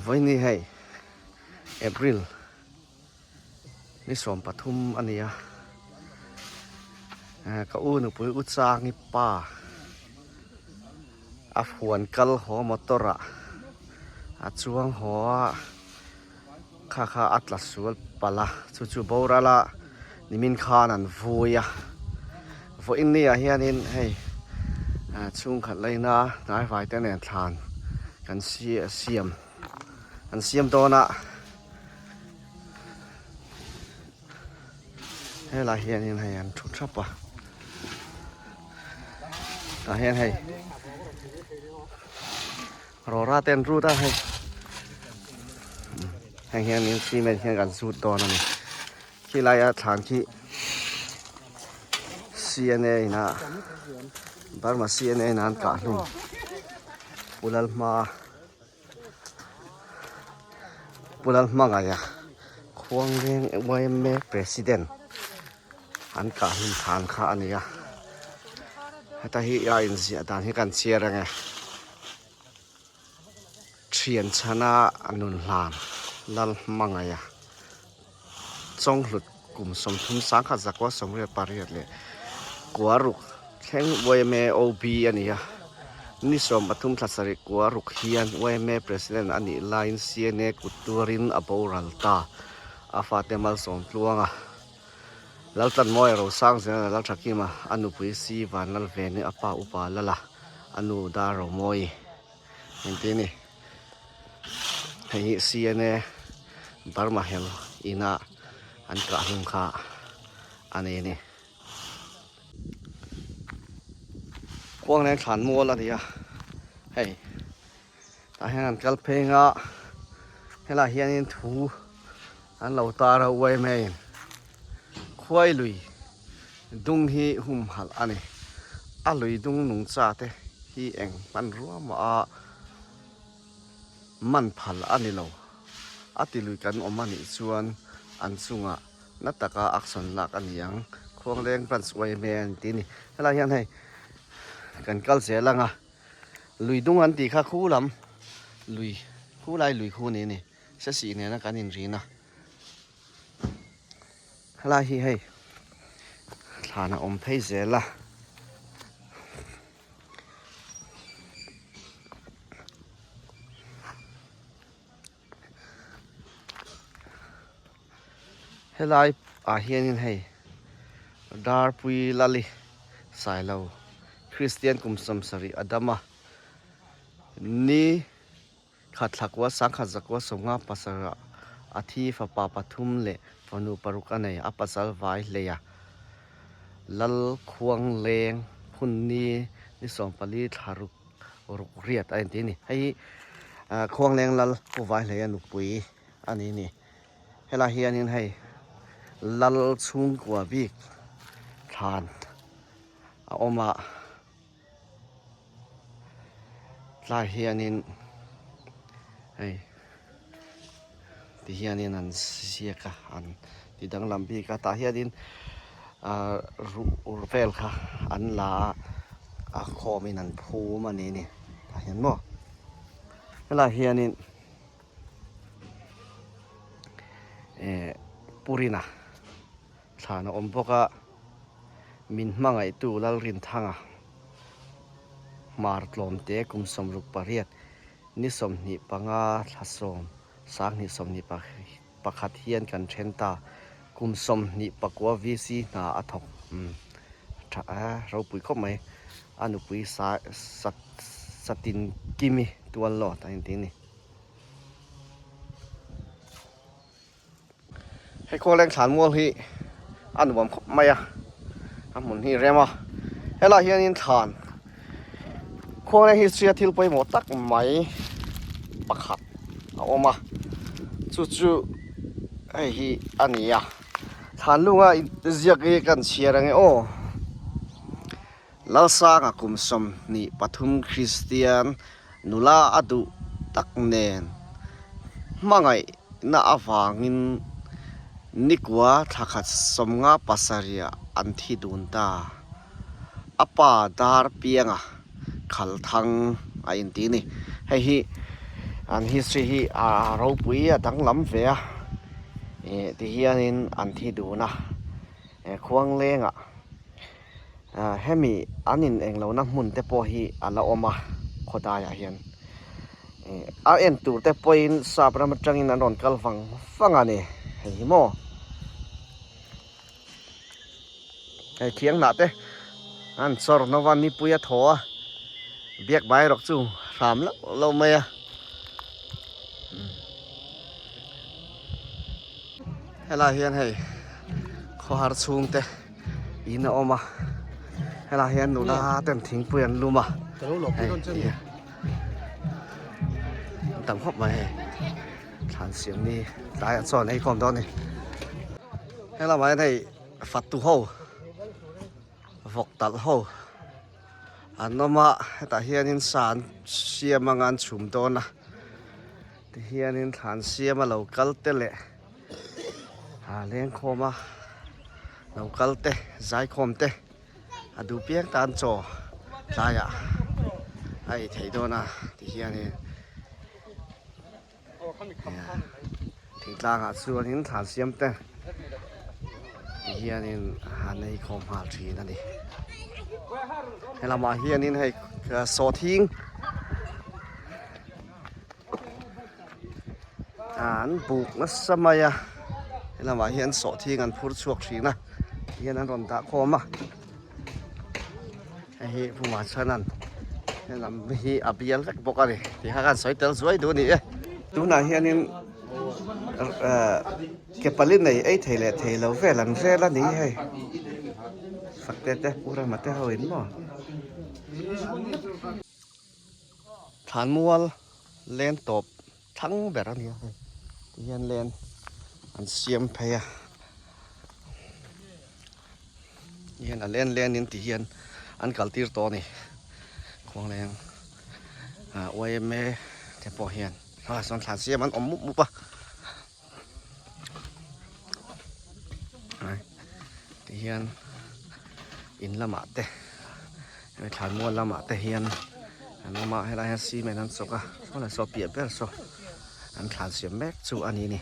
วันนี้ให้เอพริลนี่สมปทุมอันนี้ก็อู้หนูปุยอุตสาหนิป้าอาหวนกัลหัวมอเตอร์อาจวงหัวข้าอัตลัสวลปะละจู่ๆบอระละนิมินขานันฟูยฟูอินนี่เฮียนินให้ช่วงขัดเลยนะนายฝ่ายแต่เนี่ยทานกันเสียมอันเสียมตัวน่ะให้ลาเฮียนินให้อันทุกทับปะลาเฮียนให้รอราเต้นรู้ได้ให้เฮียนินซีเมนเฮียกันสูดตัวนั่นที่ไรฐานที่ CNA นะบาร์มา CNA นั้นกาลุงปุลลมาไงควงเรียงไว้เมย์ประธานอันกาลุงทานข้าอันนี้แต่ที่ยาอินเสียดานที่กันเชียร์ไงเชียนชนะอนุลานลัลมังไงจงหลุดกลุ่มสมทุนสังขัดจากว่าสมเรียปารีสเลยกัวรุกแข่งไว้เมย์โอบีอันนี้นี่สมปทุมทัศริกัวรุกเฮียนไว้เมย์ประธานอันนี้ไลน์เซียเนกุตัวรินอโบรัลตาอาฟาเตมัลสมพลวงแล้วตันมอยเราสร้างเสร็จแล้วทักกี้มาอนุปุยซีวันแล้วเวนี่อปาอุปาละละอนุดาเรามอยเห็นที่นี่ให้เซียเนบาร์มาเฮลอินาอันกะลุงค่าอันนี้นี่พวกนั้นขันมัวละทีเฮ้ยแต่ให้อันกัลเพงให้ละเฮียนินถูอันเราตาเราไว้ไหมควายลุยดุงฮีหุ่มหัลอันนี้ลุยดุงหนุ่งจ่าเตฮีเองมันรัวมามันผัลอันนี้เราติลุยกันอมันชวนอันสุงนัตตะอักษรหลักอันยังควงแรงปันสวยแมนทีนี่อะไรยังไงกันกัลเสียลังลุยดุงอันตีข้าคู่ลำลุยคู่ไรลุยคู่นี้นี่เสียสีเนี่ยนะกันอินทรีนะอะไรให้ฐานอมเพยเสียละเฮลัยเฮียนินให้ดาร์ปุยลาลีสายเราคริสเตียนกุมสมสรีอดัมนี่ขัดหลักว่าสังขัดจักว่าสงฆ์ปัสสระอาทิฟปาปทุมเล่ฟนุปรุกันในอปัสสาวะเลียลัลควงเลงพุนนีนิสมปลีทารุเรียดอันนี้นี่ให้ควงเลงลัลผู้ไว้เลยนุปุยอันนี้นี่เฮลาเฮียนินให้ลัลชุงกว่าบิกทานเอามาลาเฮียนินให้ที่เฮียนินนั้นเสียกะอันที่ดังลำบีกะตาเฮียนินรูเฟลค่ะอันลาคอมินันพูมันนี่เห็นบ่เวลาเฮียนินปุรินะฐานอมพวกมินมังไอตูลรินทังมาร์ตลมเตะกุมสมรุปปารีสนิสมนิปังทัศมสางนิสมนิปักขัดเฮียนกันเชนตากุมสมนิปักว่าวิซีนาอัฐกเราปุยเข้าไหมอนุปุยสตินกิมิตัวหลอดอันนี้นี่ให้ควงแรงฐานมัวที่อันผมไม่หมุนที่เรียมให้เราเฮียนินฐานควงแรงฮิสเซียทิลไปหมดตักไหมปักขัดเอาออกมาจู่ๆไอ้ฮีอันนี้ฐานลุงเจียกกันเชียร์ไงโอ้ลาสางกุมสมนี่ปฐุมคริสเตียนนุลาอดุตักเนนมาไงน่าอฟังอินนิกว่าทักสมงาปัสสริยอันที่ดุนตาอปาดาร์เปียงขัลทังไอ้ตีนี่ให้ฮี an history hi ro pui a dang lam ve a ti hianin an thi du na khuang lenga hemi anin englo na hmun te po hi ala oma khodaya hian a en tur te poin sapra matangin an ron kalwang fangani hei mo hei thiang na te an sor nowan ni puya thoa biak bai rok chu ram lo mai a hela hian hei kho har chung te ina oma hela hian nu na tem thing puyan luma tam hop mai than siam ni dai chon ei kom do ni hela mai nei fat tu ho vok tal ho anoma ta hianin san siamangan chum do na ti hianin than siama local te le leng khoma local te zai khom te adu piang tan cho laya ai thei do na ti hianin thing tlang a chuanin than siam te hianin hanei khom hal thi na ni helama hianin hei so thing an buk na samaya helama hian so thing an phur chuak thina hian an ron da khoma hi puma chanan helam hi abial vek bokani ti hakan soitel zuai du ni tuna hianin ke palin nei ei theile theilo velan vela ni hei fakte te pura mate hoin mo than mual len top thang berani hian len an siam pheya hian a len in ti hian an kaltir to ni khong leng OMA te po hian son than siam an mu pa ti hian in lama te than mual lama te hian an ma hela hian si men an soka so la so pia ber so an than siam mek chu ani ni